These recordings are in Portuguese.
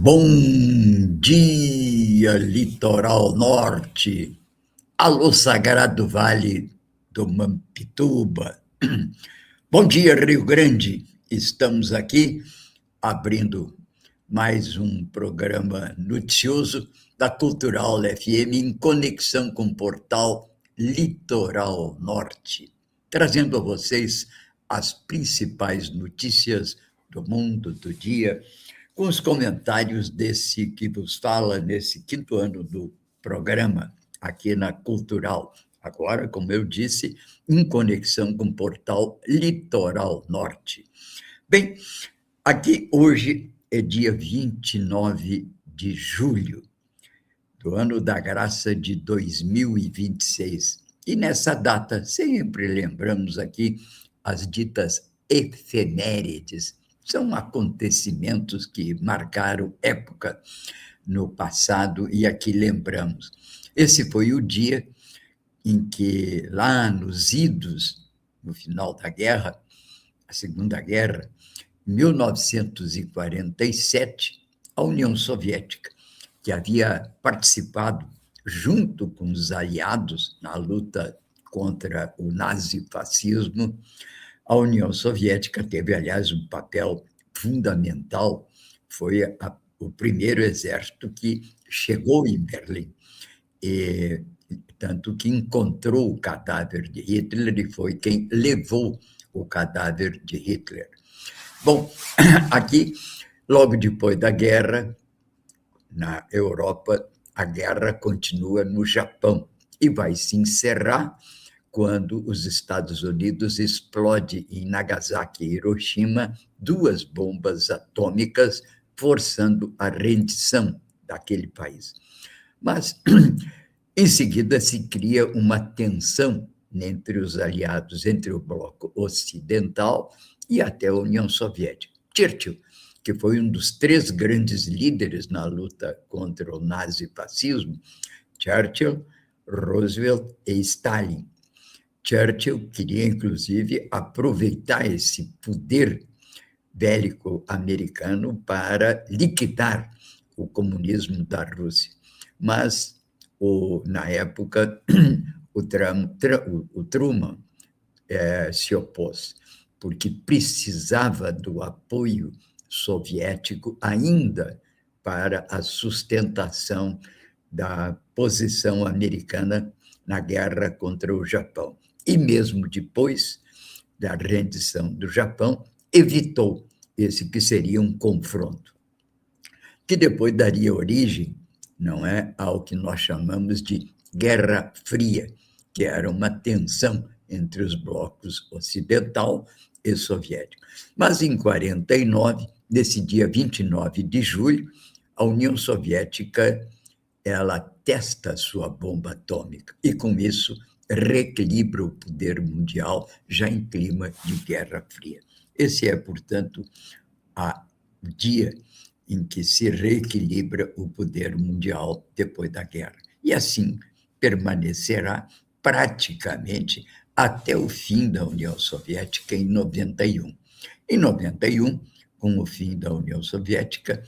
Bom dia, litoral norte. Alô, Sagrado Vale do Mampituba. Bom dia, Rio Grande. Estamos aqui abrindo mais um programa noticioso da Cultural FM em conexão com o portal Litoral Norte, trazendo a vocês as principais notícias do mundo, do dia, com os comentários desse que vos fala nesse quinto ano do programa aqui na Cultural. Agora, como eu disse, em conexão com o portal Litoral Norte. Bem, aqui hoje é dia 29 de julho do ano da graça de 2026. E nessa data sempre lembramos aqui as ditas efemérides. São acontecimentos que marcaram época no passado e aqui lembramos. Esse foi o dia em que, lá nos idos, no final da guerra, a Segunda Guerra, em 1947, a União Soviética, que havia participado junto com os aliados na luta contra o nazifascismo, a União Soviética teve, aliás, um papel fundamental, foi o primeiro exército que chegou em Berlim, e, tanto que encontrou o cadáver de Hitler e foi quem levou o cadáver de Hitler. Bom, aqui, logo depois da guerra, na Europa, a guerra continua no Japão e vai se encerrar quando os Estados Unidos explode em Nagasaki e Hiroshima 2 bombas atômicas, forçando a rendição daquele país. Mas, em seguida, se cria uma tensão entre os aliados, entre o bloco ocidental e até a União Soviética. Churchill, que foi um dos 3 grandes líderes na luta contra o nazifascismo, Churchill, Roosevelt e Stalin. Churchill queria, inclusive, aproveitar esse poder bélico americano para liquidar o comunismo da Rússia. Mas, na época, o Truman se opôs, porque precisava do apoio soviético ainda para a sustentação da posição americana na guerra contra o Japão. E mesmo depois da rendição do Japão, evitou esse que seria um confronto, que depois daria origem, não é, ao que nós chamamos de Guerra Fria, que era uma tensão entre os blocos ocidental e soviético. Mas em 49, nesse dia 29 de julho, a União Soviética ela testa sua bomba atômica e, com isso, reequilibra o poder mundial já em clima de Guerra Fria. Esse é, portanto, o dia em que se reequilibra o poder mundial depois da guerra. E assim permanecerá praticamente até o fim da União Soviética em 91. Em 91, com o fim da União Soviética,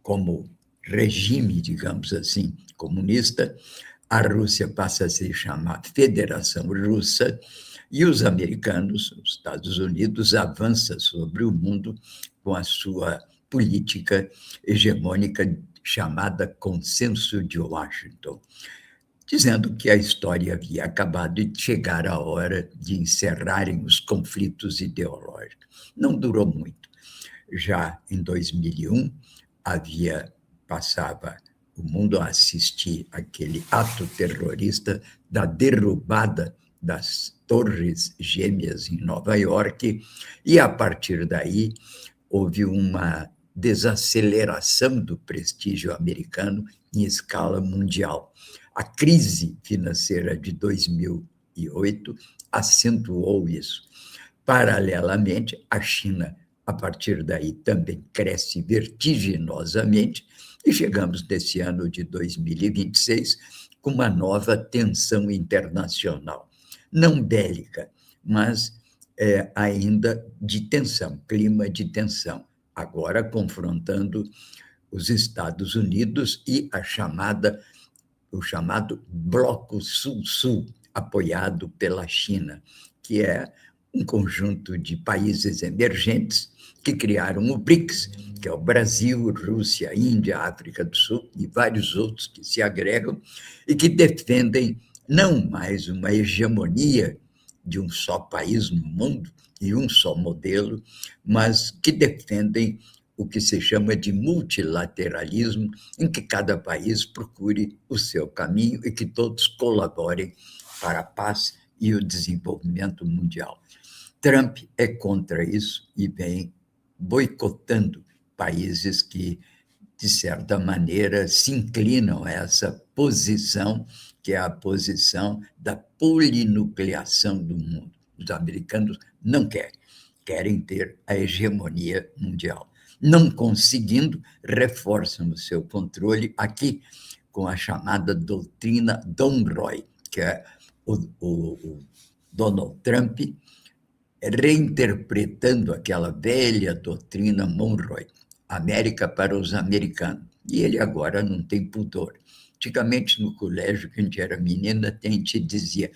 como regime, digamos assim, comunista, a Rússia passa a se chamar Federação Russa e os americanos, os Estados Unidos, avançam sobre o mundo com a sua política hegemônica chamada Consenso de Washington, dizendo que a história havia acabado e chegar a hora de encerrarem os conflitos ideológicos. Não durou muito. Já em 2001, passava o mundo a assistir aquele ato terrorista da derrubada das Torres Gêmeas em Nova York, e, a partir daí, houve uma desaceleração do prestígio americano em escala mundial. A crise financeira de 2008 acentuou isso. Paralelamente, a China, a partir daí, também cresce vertiginosamente, e chegamos nesse ano de 2026 com uma nova tensão internacional, não bélica, mas ainda de tensão, clima de tensão, agora confrontando os Estados Unidos e o chamado Bloco Sul-Sul, apoiado pela China, que é um conjunto de países emergentes que criaram o BRICS, que é o Brasil, Rússia, Índia, África do Sul e vários outros que se agregam e que defendem não mais uma hegemonia de um só país no mundo e um só modelo, mas que defendem o que se chama de multilateralismo, em que cada país procure o seu caminho e que todos colaborem para a paz e o desenvolvimento mundial. Trump é contra isso e vem boicotando países que, de certa maneira, se inclinam a essa posição, que é a posição da polinucleação do mundo. Os americanos não querem ter a hegemonia mundial. Não conseguindo, reforçam o seu controle aqui com a chamada doutrina Monroe, que é o Donald Trump reinterpretando aquela velha doutrina Monroe, América para os americanos. E ele agora não tem pudor. Antigamente, no colégio, quando a gente era menina, a gente dizia: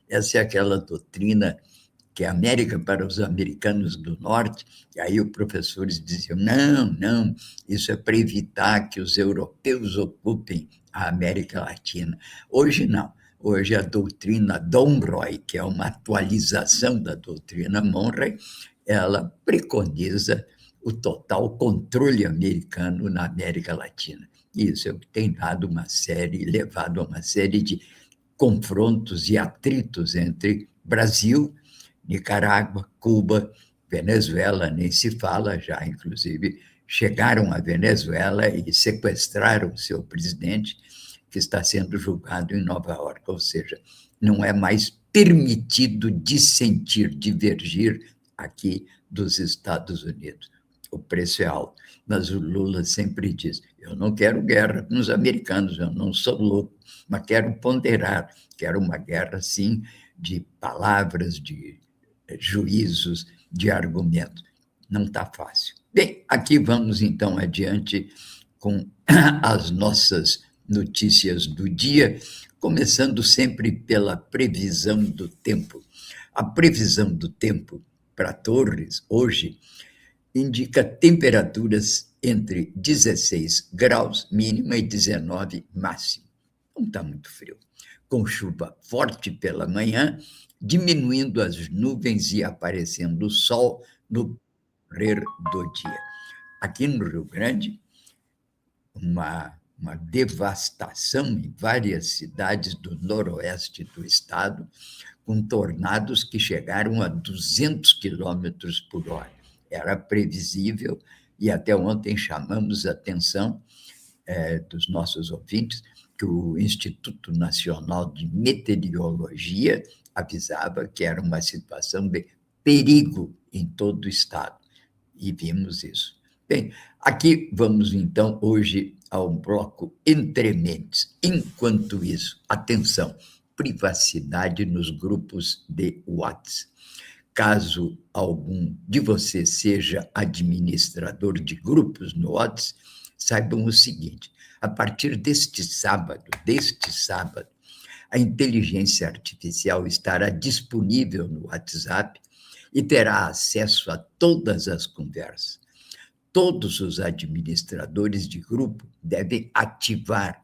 essa é aquela doutrina que é América para os americanos do norte. E aí os professores diziam: não, isso é para evitar que os europeus ocupem a América Latina. Hoje não. Hoje a doutrina Monroe, que é uma atualização da doutrina Monroe, ela preconiza o total controle americano na América Latina. Isso é o que tem levado a uma série de confrontos e atritos entre Brasil, Nicarágua, Cuba, Venezuela, nem se fala já, inclusive chegaram à Venezuela e sequestraram seu presidente, que está sendo julgado em Nova York, ou seja, não é mais permitido dissentir, divergir aqui dos Estados Unidos. O preço é alto, mas o Lula sempre diz: eu não quero guerra com os americanos, eu não sou louco, mas quero ponderar, quero uma guerra, sim, de palavras, de juízos, de argumentos. Não está fácil. Bem, aqui vamos então adiante com as nossas notícias do dia, começando sempre pela previsão do tempo. A previsão do tempo para Torres, hoje, indica temperaturas entre 16 graus mínima e 19 máximo. Não está muito frio. Com chuva forte pela manhã, diminuindo as nuvens e aparecendo o sol no correr do dia. Aqui no Rio Grande, uma devastação em várias cidades do noroeste do estado, com tornados que chegaram a 200 quilômetros por hora. Era previsível, e até ontem chamamos a atenção dos nossos ouvintes que o Instituto Nacional de Meteorologia avisava que era uma situação de perigo em todo o estado, e vimos isso. Bem, aqui vamos então hoje ao bloco Entre Mentes. Enquanto isso, atenção, privacidade nos grupos de WhatsApp. Caso algum de vocês seja administrador de grupos no WhatsApp, saibam o seguinte: a partir deste sábado, a inteligência artificial estará disponível no WhatsApp e terá acesso a todas as conversas. Todos os administradores de grupo devem ativar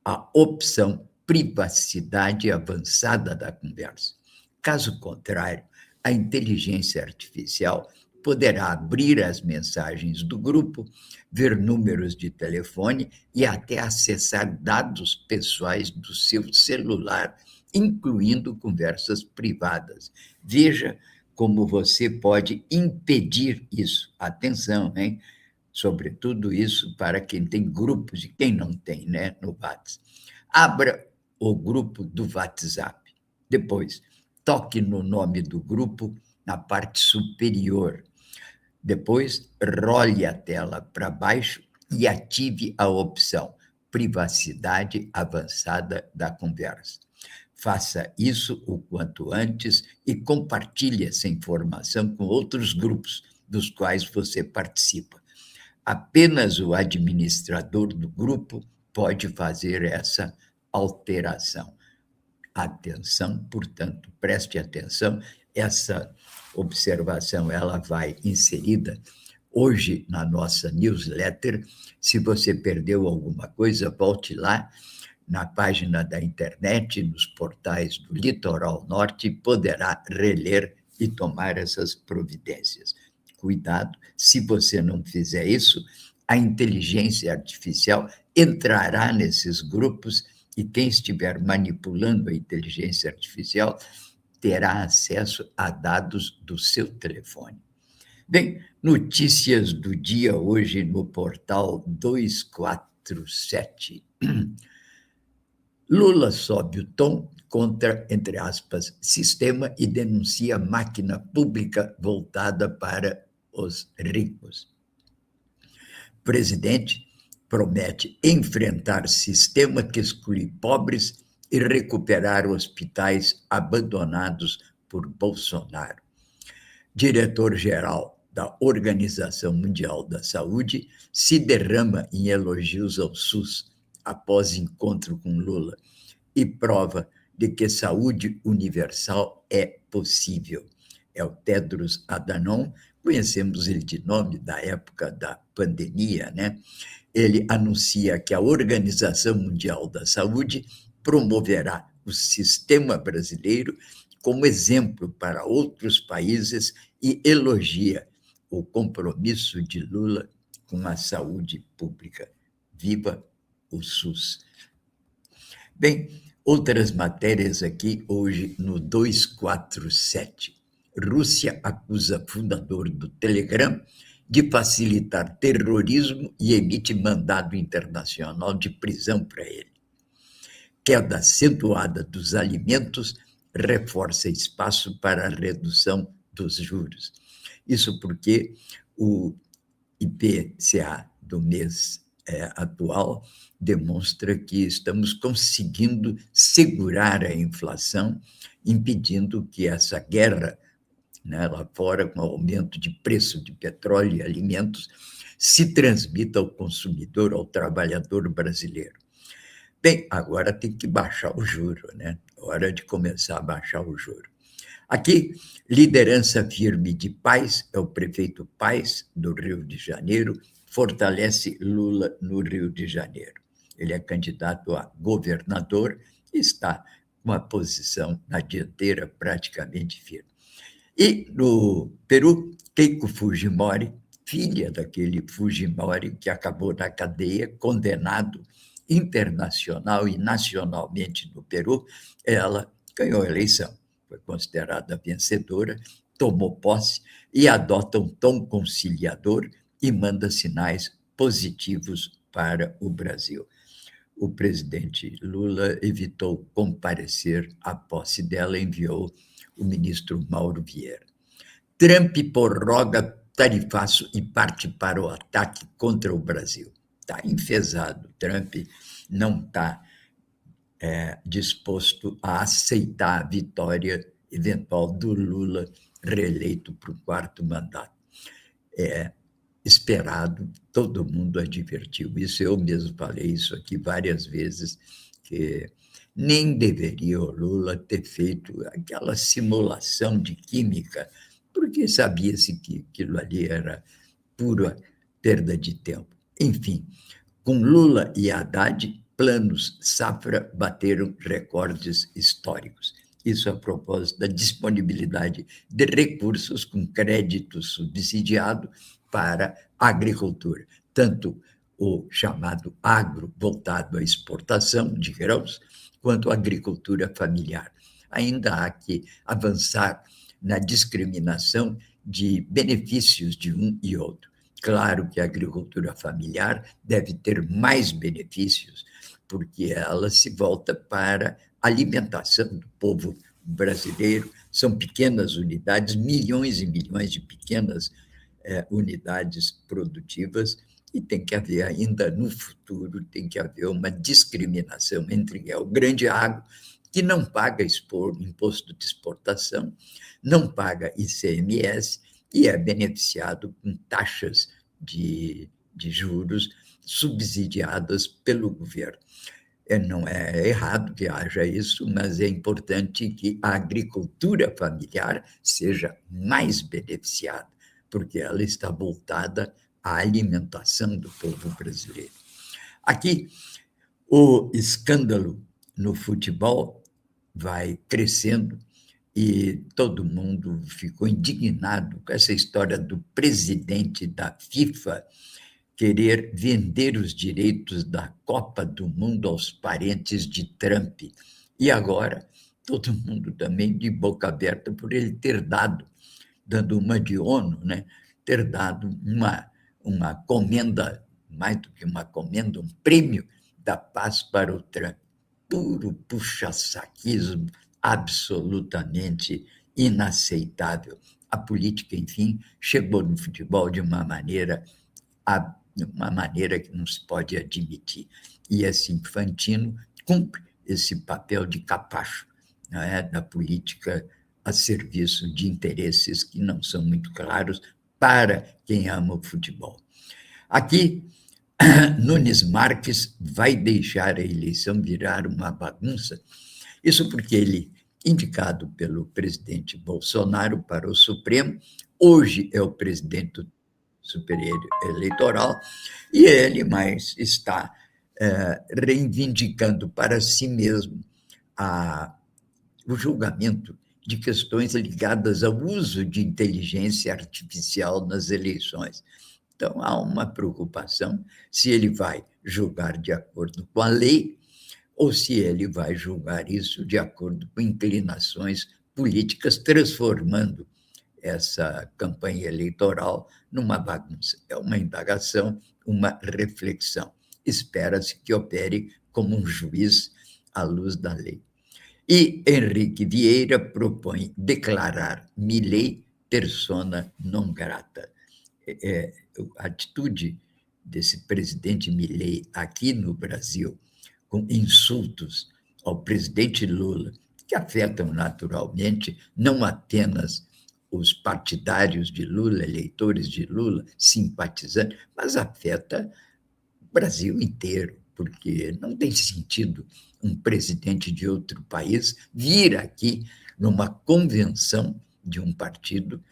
a opção privacidade avançada da conversa. Caso contrário, a inteligência artificial poderá abrir as mensagens do grupo, ver números de telefone e até acessar dados pessoais do seu celular, incluindo conversas privadas. Veja como você pode impedir isso. Atenção, hein? Sobretudo isso para quem tem grupos e quem não tem, né, no WhatsApp. Abra o grupo do WhatsApp. Depois, toque no nome do grupo na parte superior. Depois, role a tela para baixo e ative a opção privacidade avançada da conversa. Faça isso o quanto antes e compartilhe essa informação com outros grupos dos quais você participa. Apenas o administrador do grupo pode fazer essa alteração. Atenção, portanto, preste atenção, essa observação ela vai inserida hoje na nossa newsletter. Se você perdeu alguma coisa, volte lá na página da internet, nos portais do Litoral Norte, poderá reler e tomar essas providências. Cuidado, se você não fizer isso, a inteligência artificial entrará nesses grupos e quem estiver manipulando a inteligência artificial terá acesso a dados do seu telefone. Bem, notícias do dia hoje no portal 247. Lula sobe o tom contra, entre aspas, sistema e denuncia máquina pública voltada para os ricos. O presidente promete enfrentar sistema que exclui pobres e recuperar hospitais abandonados por Bolsonaro. Diretor-geral da Organização Mundial da Saúde se derrama em elogios ao SUS após encontro com Lula e prova de que saúde universal é possível. É o Tedros Adhanom, conhecemos ele de nome da época da pandemia, né? Ele anuncia que a Organização Mundial da Saúde promoverá o sistema brasileiro como exemplo para outros países e elogia o compromisso de Lula com a saúde pública. Viva o SUS! Bem, outras matérias aqui hoje no 247. Rússia acusa fundador do Telegram de facilitar terrorismo e emite mandado internacional de prisão para ele. Queda acentuada dos alimentos reforça espaço para a redução dos juros. Isso porque o IPCA do mês atual demonstra que estamos conseguindo segurar a inflação, impedindo que essa guerra, né, lá fora, com o aumento de preço de petróleo e alimentos, se transmita ao consumidor, ao trabalhador brasileiro. Bem, agora tem que baixar o juro, né? Hora de começar a baixar o juro. Aqui, liderança firme de Paes, é o prefeito Paes, do Rio de Janeiro, fortalece Lula no Rio de Janeiro. Ele é candidato a governador e está com uma posição na dianteira praticamente firme. E no Peru, Keiko Fujimori, filha daquele Fujimori que acabou na cadeia, condenado internacional e nacionalmente no Peru, ela ganhou a eleição, foi considerada vencedora, tomou posse e adota um tom conciliador e manda sinais positivos para o Brasil. O presidente Lula evitou comparecer à posse dela, enviou o ministro Mauro Vieira. Trump prorroga tarifaço e parte para o ataque contra o Brasil. Está enfesado. Trump não está disposto a aceitar a vitória eventual do Lula reeleito para o quarto mandato. É esperado, todo mundo advertiu isso, eu mesmo falei isso aqui várias vezes, que nem deveria o Lula ter feito aquela simulação de química, porque sabia-se que aquilo ali era pura perda de tempo. Enfim, com Lula e Haddad, planos safra bateram recordes históricos. Isso a propósito da disponibilidade de recursos com crédito subsidiado para a agricultura, tanto o chamado agro voltado à exportação de grãos, quanto a agricultura familiar. Ainda há que avançar na discriminação de benefícios de um e outro. Claro que a agricultura familiar deve ter mais benefícios, porque ela se volta para a alimentação do povo brasileiro. São pequenas unidades, milhões e milhões de pequenas unidades produtivas, e tem que haver ainda no futuro, tem que haver uma discriminação entre o grande agro, que não paga imposto de exportação, não paga ICMS e é beneficiado com taxas de de juros subsidiadas pelo governo. Não é errado que haja isso, mas é importante que a agricultura familiar seja mais beneficiada, porque ela está voltada à alimentação do povo brasileiro. Aqui, o escândalo no futebol vai crescendo e todo mundo ficou indignado com essa história do presidente da FIFA querer vender os direitos da Copa do Mundo aos parentes de Trump. E agora, todo mundo também de boca aberta por ele ter dando uma de ONU, né? Ter dado uma comenda, mais do que uma comenda, um prêmio da paz para o Trump. Puro puxa-saquismo, absolutamente inaceitável. A política, enfim, chegou no futebol de uma maneira que não se pode admitir. E esse Infantino cumpre esse papel de capacho, não é? Da política a serviço de interesses que não são muito claros para quem ama o futebol. Aqui, Nunes Marques vai deixar a eleição virar uma bagunça. Isso porque ele, indicado pelo presidente Bolsonaro para o Supremo, hoje é o presidente do Superior Eleitoral, e ele mais está reivindicando para si mesmo o julgamento de questões ligadas ao uso de inteligência artificial nas eleições. Então, há uma preocupação se ele vai julgar de acordo com a lei ou se ele vai julgar isso de acordo com inclinações políticas, transformando essa campanha eleitoral numa bagunça. É uma indagação, uma reflexão. Espera-se que opere como um juiz à luz da lei. E Henrique Vieira propõe declarar Milei persona non grata. A atitude desse presidente Milei aqui no Brasil, com insultos ao presidente Lula, que afetam naturalmente não apenas os partidários de Lula, eleitores de Lula, simpatizantes, mas afeta o Brasil inteiro, porque não tem sentido um presidente de outro país vir aqui numa convenção de um partido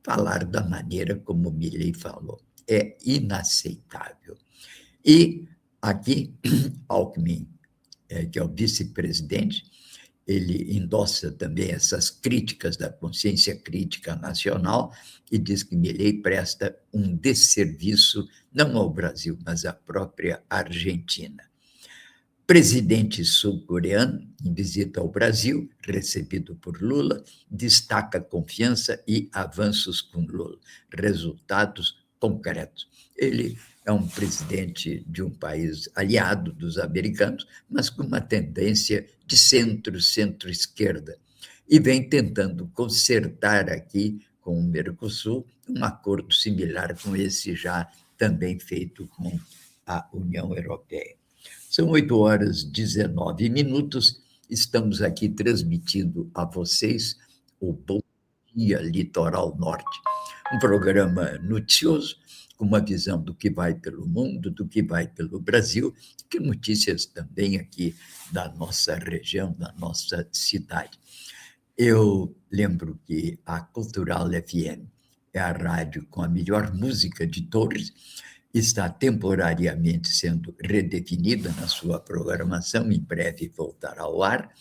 falar da maneira como Milei falou. É inaceitável. E aqui, Alckmin, que é o vice-presidente, ele endossa também essas críticas da consciência crítica nacional e diz que Milei presta um desserviço não ao Brasil, mas à própria Argentina. Presidente sul-coreano, em visita ao Brasil, recebido por Lula, destaca confiança e avanços com Lula, resultados concretos. Ele é um presidente de um país aliado dos americanos, mas com uma tendência de centro-esquerda, e vem tentando consertar aqui com o Mercosul um acordo similar com esse já também feito com a União Europeia. São 8h19, estamos aqui transmitindo a vocês o Bom Dia Litoral Norte, um programa noticioso, com uma visão do que vai pelo mundo, do que vai pelo Brasil, que notícias também aqui da nossa região, da nossa cidade. Eu lembro que a Cultural FM é a rádio com a melhor música de Torres, está temporariamente sendo redefinida na sua programação, em breve voltará ao ar,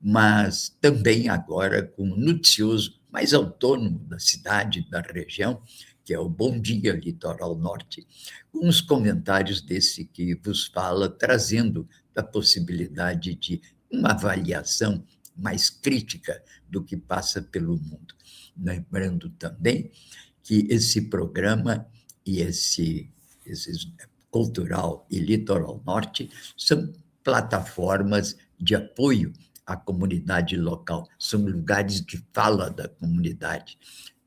mas também agora com o noticioso mais autônomo da cidade, da região, que é o Bom Dia Litoral Norte, com os comentários desse que vos fala, trazendo a possibilidade de uma avaliação mais crítica do que passa pelo mundo. Lembrando também que esse programa e esse Cultural e Litoral Norte são plataformas de apoio à comunidade local, são lugares de fala da comunidade.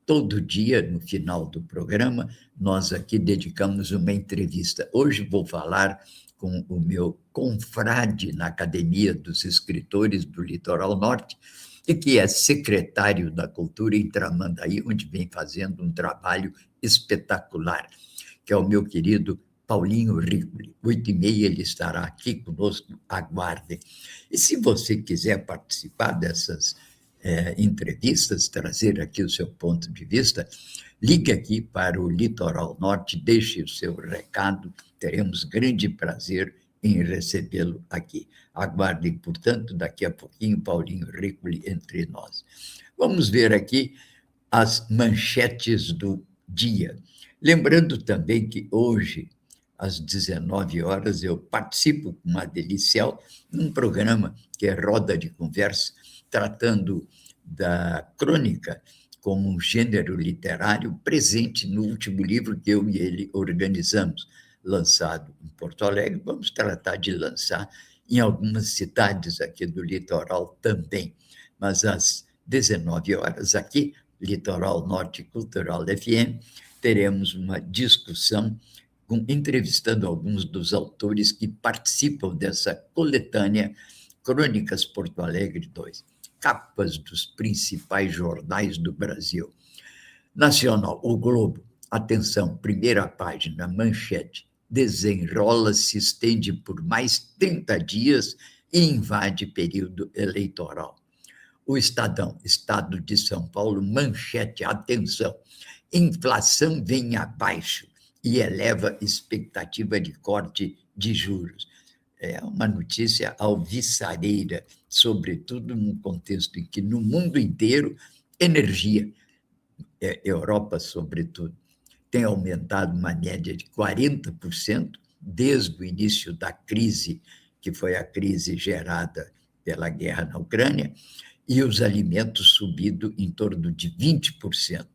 Todo dia, no final do programa, nós aqui dedicamos uma entrevista. Hoje vou falar com o meu confrade na Academia dos Escritores do Litoral Norte, e que é secretário da Cultura em Tramandaí, onde vem fazendo um trabalho espetacular, que é o meu querido Paulinho Rigoli. 8h30 ele estará aqui conosco, aguardem. E se você quiser participar dessas entrevistas, trazer aqui o seu ponto de vista, ligue aqui para o Litoral Norte, deixe o seu recado, teremos grande prazer em recebê-lo aqui. Aguardem, portanto, daqui a pouquinho, Paulinho Rigoli entre nós. Vamos ver aqui as manchetes do dia. Lembrando também que hoje, às 19 horas, eu participo com uma Delicial num programa que é Roda de Conversa, tratando da crônica como um gênero literário presente no último livro que eu e ele organizamos, lançado em Porto Alegre. Vamos tratar de lançar em algumas cidades aqui do litoral também. Mas às 19 horas aqui, Litoral Norte Cultural FM, teremos uma discussão entrevistando alguns dos autores que participam dessa coletânea Crônicas Porto Alegre 2, capas dos principais jornais do Brasil. Nacional, O Globo, atenção, primeira página, manchete, desenrola, se estende por mais 30 dias e invade período eleitoral. O Estadão, Estado de São Paulo, manchete, atenção, inflação vem abaixo e eleva expectativa de corte de juros. É uma notícia alvissareira, sobretudo num contexto em que no mundo inteiro, energia, Europa sobretudo, tem aumentado uma média de 40% desde o início da crise, que foi a crise gerada pela guerra na Ucrânia, e os alimentos subido em torno de 20%.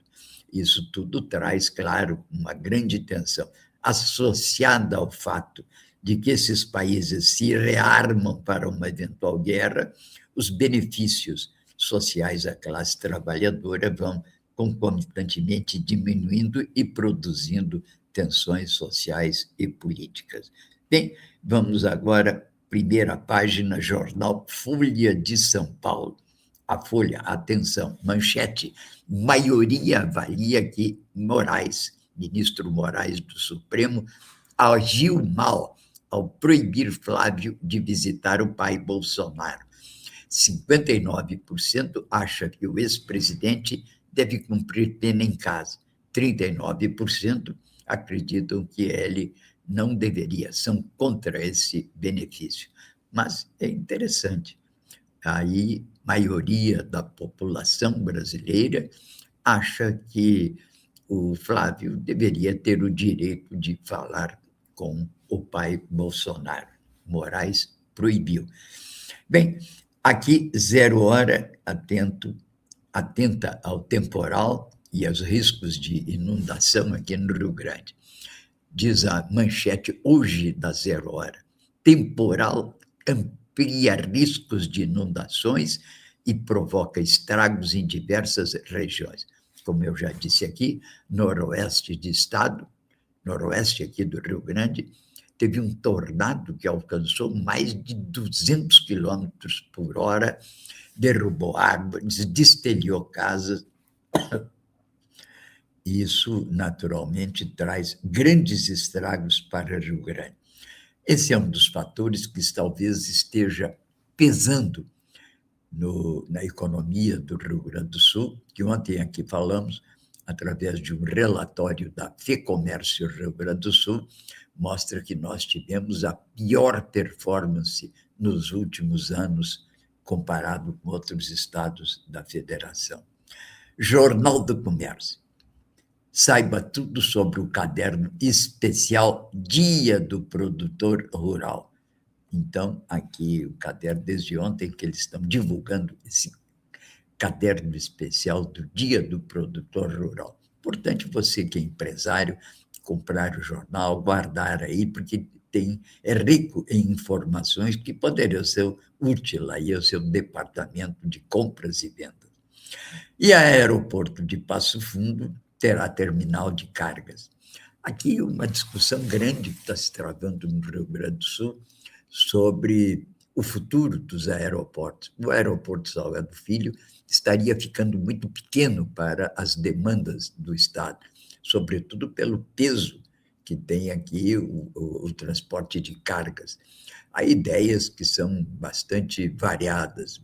Isso tudo traz, claro, uma grande tensão, associada ao fato de que esses países se rearmam para uma eventual guerra, os benefícios sociais à classe trabalhadora vão concomitantemente diminuindo e produzindo tensões sociais e políticas. Bem, vamos agora, primeira página, jornal Folha de São Paulo. A Folha, atenção, manchete, maioria avalia que Moraes, ministro Moraes do Supremo, agiu mal ao proibir Flávio de visitar o pai Bolsonaro. 59% acha que o ex-presidente deve cumprir pena em casa. 39% acreditam que ele não deveria, são contra esse benefício. Mas é interessante. Aí, maioria da população brasileira acha que o Flávio deveria ter o direito de falar com o pai Bolsonaro. Moraes proibiu. Bem, aqui, 0 hora, atenta ao temporal e aos riscos de inundação aqui no Rio Grande. Diz a manchete hoje da 0 hora, temporal amplia riscos de inundações e provoca estragos em diversas regiões. Como eu já disse aqui, noroeste do estado, noroeste aqui do Rio Grande, teve um tornado que alcançou mais de 200 quilômetros por hora, derrubou árvores, destelhou casas. Isso, naturalmente, traz grandes estragos para o Rio Grande. Esse é um dos fatores que talvez esteja pesando na economia do Rio Grande do Sul, que ontem aqui falamos, através de um relatório da FEComércio Rio Grande do Sul, mostra que nós tivemos a pior performance nos últimos anos, comparado com outros estados da federação. Jornal do Comércio. Saiba tudo sobre o caderno especial Dia do Produtor Rural. Então, aqui o caderno, desde ontem que eles estão divulgando esse caderno especial do Dia do Produtor Rural. Portanto, você que é empresário, comprar o jornal, guardar aí, porque é rico em informações que poderiam ser úteis aí ao seu departamento de compras e vendas. E o aeroporto de Passo Fundo terá terminal de cargas. Aqui uma discussão grande que está se travando no Rio Grande do Sul sobre o futuro dos aeroportos. O aeroporto Salgado Filho estaria ficando muito pequeno para as demandas do Estado, sobretudo pelo peso que tem aqui o transporte de cargas. Há ideias que são bastante variadas.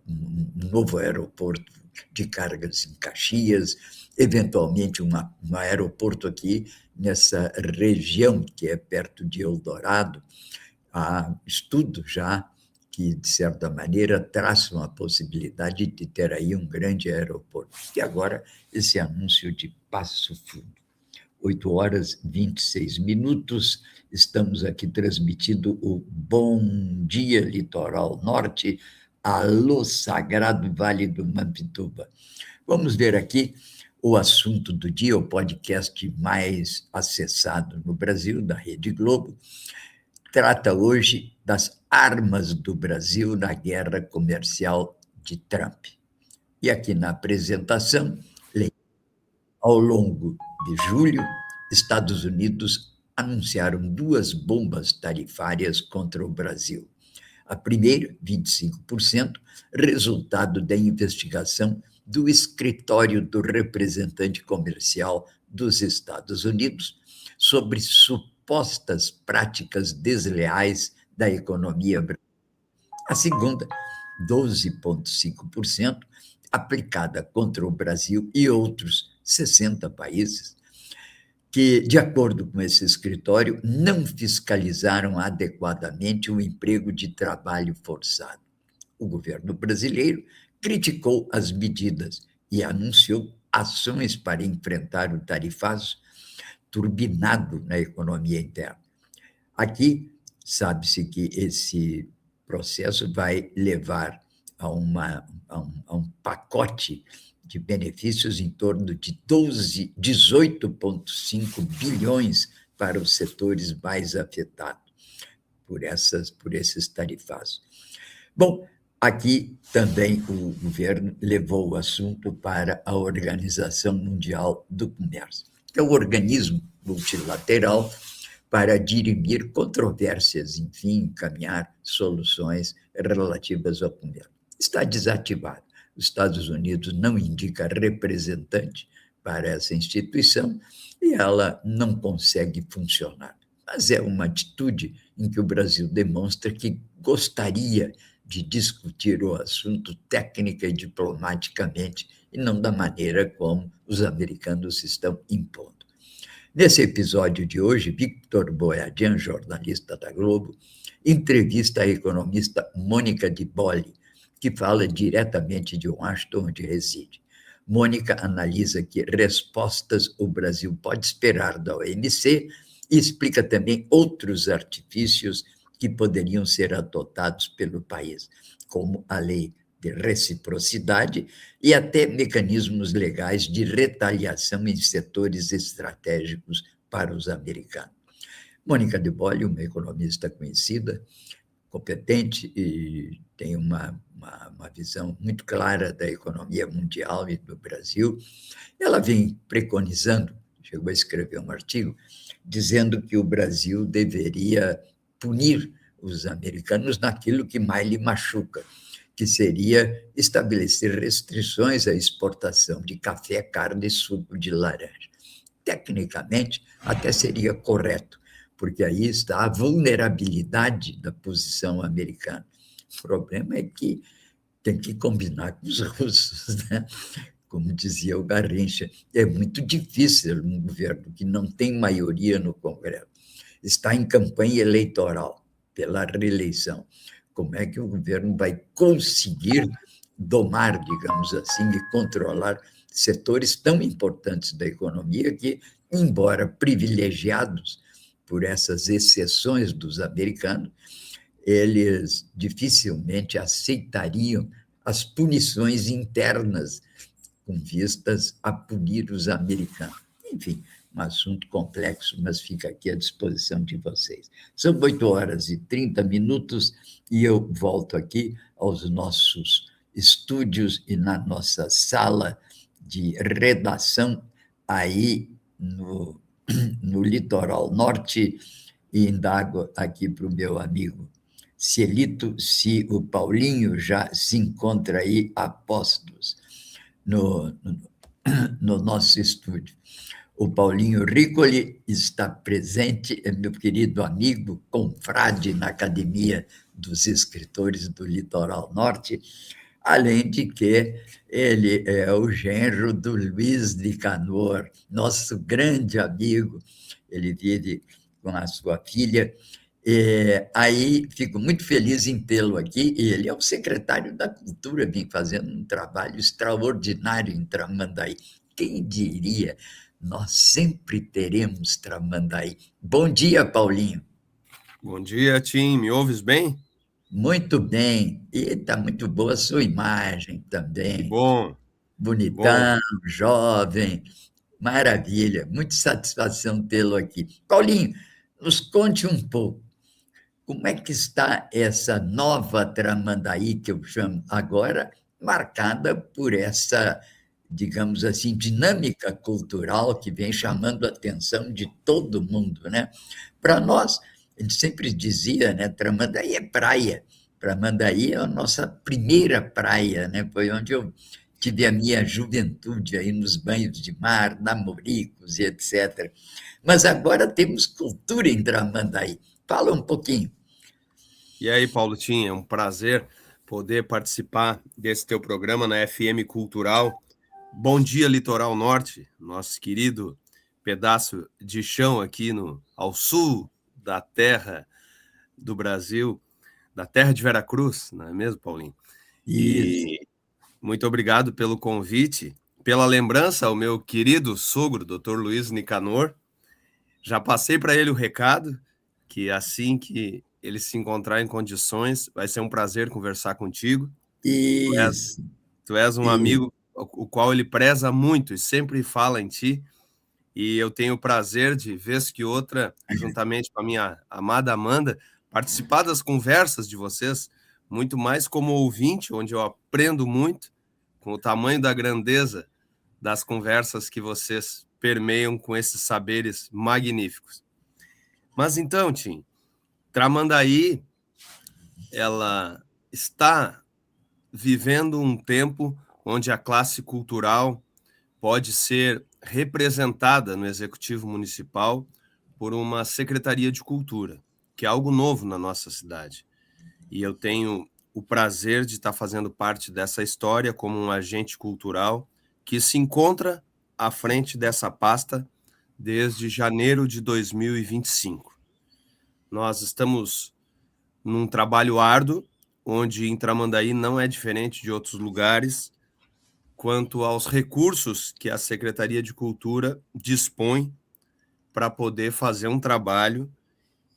Um novo aeroporto de cargas em Caxias, eventualmente um aeroporto aqui nessa região que é perto de Eldorado. Há estudos já que, de certa maneira, traçam a possibilidade de ter aí um grande aeroporto. E agora, esse anúncio de Passo Fundo. 8h26, estamos aqui transmitindo o Bom Dia Litoral Norte, alô Sagrado Vale do Mampituba. Vamos ver aqui o assunto do dia, o podcast mais acessado no Brasil, da Rede Globo, trata hoje das armas do Brasil na guerra comercial de Trump. E aqui na apresentação, ao longo de julho, Estados Unidos anunciaram 2 bombas tarifárias contra o Brasil. A primeira, 25%, resultado da investigação do Escritório do Representante Comercial dos Estados Unidos sobre supostas práticas desleais da economia brasileira. A segunda, 12,5%, aplicada contra o Brasil e outros 60 países, que, de acordo com esse escritório, não fiscalizaram adequadamente o emprego de trabalho forçado. O governo brasileiro criticou as medidas e anunciou ações para enfrentar o tarifaço turbinado na economia interna. Aqui, sabe-se que esse processo vai levar a um pacote de benefícios em torno de 18,5 bilhões para os setores mais afetados por esses tarifaços. Bom, aqui também o governo levou o assunto para a Organização Mundial do Comércio, que é um organismo multilateral para dirimir controvérsias, enfim, encaminhar soluções relativas ao comércio. Está desativado. Os Estados Unidos não indica representante para essa instituição e ela não consegue funcionar. Mas é uma atitude em que o Brasil demonstra que gostaria de discutir o assunto técnica e diplomaticamente, e não da maneira como os americanos estão impondo. Nesse episódio de hoje, Victor Boyadian, jornalista da Globo, entrevista a economista Mônica de Bolle, que fala diretamente de Washington, onde reside. Mônica analisa que respostas o Brasil pode esperar da OMC e explica também outros artifícios que poderiam ser adotados pelo país, como a lei de reciprocidade e até mecanismos legais de retaliação em setores estratégicos para os americanos. Mônica de Bolle, uma economista conhecida, competente e tem uma visão muito clara da economia mundial e do Brasil. Ela vem preconizando, chegou a escrever um artigo, dizendo que o Brasil deveria punir os americanos naquilo que mais lhe machuca, que seria estabelecer restrições à exportação de café, carne e suco de laranja. Tecnicamente, até seria correto, porque aí está a vulnerabilidade da posição americana. O problema é que tem que combinar com os russos, né? Como dizia o Garrincha, é muito difícil um governo que não tem maioria no Congresso, está em campanha eleitoral pela reeleição. Como é que o governo vai conseguir domar, digamos assim, e controlar setores tão importantes da economia que, embora privilegiados por essas exceções dos americanos, eles dificilmente aceitariam as punições internas com vistas a punir os americanos. Enfim, um assunto complexo, mas fica aqui à disposição de vocês. São 8h30 e eu volto aqui aos nossos estúdios e na nossa sala de redação aí no litoral norte e indago aqui para o meu amigo Cielito se o Paulinho já se encontra aí a postos no nosso estúdio. O Paulinho Ricoli está presente, é meu querido amigo, confrade na Academia dos Escritores do Litoral Norte, além de que ele é o genro do Luiz Nicanor, nosso grande amigo. Ele vive com a sua filha. Aí fico muito feliz em tê-lo aqui. E ele é o secretário da Cultura, vem fazendo um trabalho extraordinário em Tramandaí. Quem diria? Nós sempre teremos Tramandaí. Bom dia, Paulinho. Bom dia, Tim. Me ouves bem? Muito bem. E está muito boa a sua imagem Que também. bom, que bom. Bonitão, jovem. Maravilha. Muita satisfação tê-lo aqui. Paulinho, nos conte um pouco. Como é que está essa nova Tramandaí, que eu chamo agora, marcada por essa, digamos assim, dinâmica cultural que vem chamando a atenção de todo mundo, né? Para nós, a gente sempre dizia, né, Tramandaí é praia. Tramandaí é a nossa primeira praia, né? Foi onde eu tive a minha juventude aí nos banhos de mar, namoricos e etc. Mas agora temos cultura em Tramandaí. Fala um pouquinho. E aí, Paulo Tim, é um prazer poder participar desse teu programa na FM Cultural. Bom dia, Litoral Norte, nosso querido pedaço de chão aqui ao sul da terra do Brasil, da terra de Veracruz, não é mesmo, Paulinho? Isso. E muito obrigado pelo convite, pela lembrança ao meu querido sogro, Dr. Luiz Nicanor. Já passei para ele o recado, que assim que ele se encontrar em condições, vai ser um prazer conversar contigo. Tu és, Isso. tu és um E, amigo o qual ele preza muito e sempre fala em ti, e eu tenho o prazer de, vez que outra, juntamente com a minha amada Amanda, participar das conversas de vocês, muito mais como ouvinte, onde eu aprendo muito com o tamanho da grandeza das conversas que vocês permeiam com esses saberes magníficos. Mas então, Tim, Tramandaí, ela está vivendo um tempo onde a classe cultural pode ser representada no Executivo Municipal por uma Secretaria de Cultura, que é algo novo na nossa cidade. E eu tenho o prazer de estar fazendo parte dessa história como um agente cultural que se encontra à frente dessa pasta desde janeiro de 2025. Nós estamos num trabalho árduo, onde em Tramandaí não é diferente de outros lugares, quanto aos recursos que a Secretaria de Cultura dispõe para poder fazer um trabalho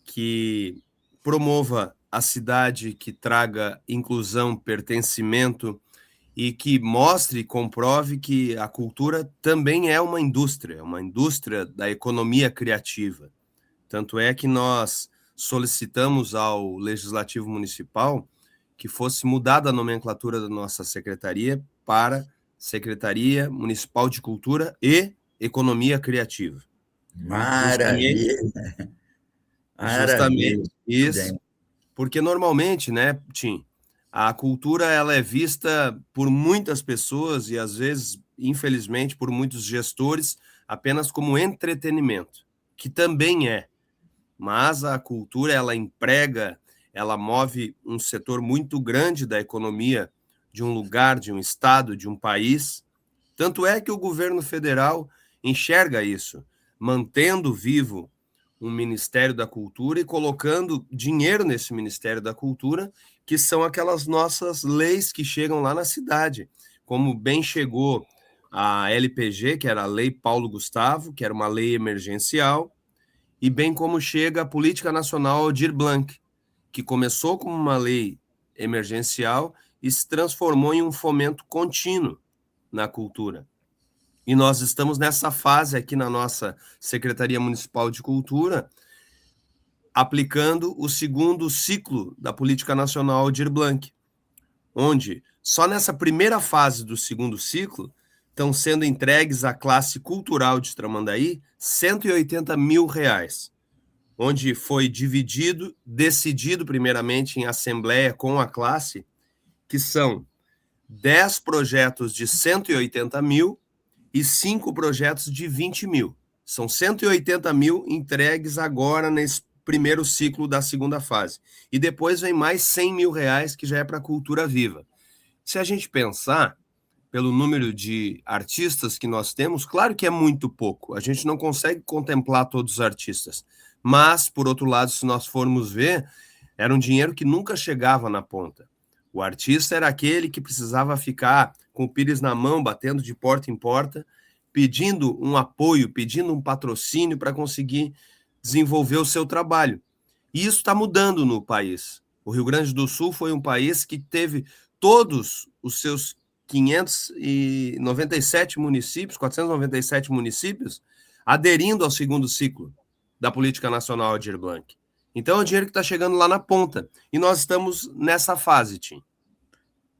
que promova a cidade, que traga inclusão, pertencimento e que mostre e comprove que a cultura também é uma indústria da economia criativa. Tanto é que nós solicitamos ao Legislativo Municipal que fosse mudada a nomenclatura da nossa secretaria para Secretaria Municipal de Cultura e Economia Criativa. Justamente, maravilha, justamente maravilha. isso, Bem, porque normalmente, né, Tim, a cultura ela é vista por muitas pessoas e às vezes, infelizmente, por muitos gestores apenas como entretenimento, que também é. Mas a cultura ela emprega, ela move um setor muito grande da economia de um lugar, de um estado, de um país. Tanto é que o governo federal enxerga isso, mantendo vivo um Ministério da Cultura e colocando dinheiro nesse Ministério da Cultura, que são aquelas nossas leis que chegam lá na cidade, como bem chegou a LPG, que era a Lei Paulo Gustavo, que era uma lei emergencial, e bem como chega a Política Nacional Aldir Blanc, que começou como uma lei emergencial e se transformou em um fomento contínuo na cultura. E nós estamos nessa fase aqui na nossa Secretaria Municipal de Cultura, aplicando o segundo ciclo da Política Nacional Aldir Blanc, onde só nessa primeira fase do segundo ciclo estão sendo entregues à classe cultural de Tramandaí R$ 180 mil, onde foi decidido primeiramente em assembleia com a classe, que são 10 projetos de 180 mil e 5 projetos de 20 mil. São 180 mil entregues agora nesse primeiro ciclo da segunda fase. E depois vem mais 100 mil reais, que já é para a cultura viva. Se a gente pensar pelo número de artistas que nós temos, claro que é muito pouco. A gente não consegue contemplar todos os artistas. Mas, por outro lado, se nós formos ver, era um dinheiro que nunca chegava na ponta. O artista era aquele que precisava ficar com o pires na mão, batendo de porta em porta, pedindo um apoio, pedindo um patrocínio para conseguir desenvolver o seu trabalho. E isso está mudando no país. O Rio Grande do Sul foi um país que teve todos os seus 597 municípios, 497 municípios, aderindo ao segundo ciclo da Política Nacional Aldir Blanc. Então é o dinheiro que está chegando lá na ponta. E nós estamos nessa fase, Tim.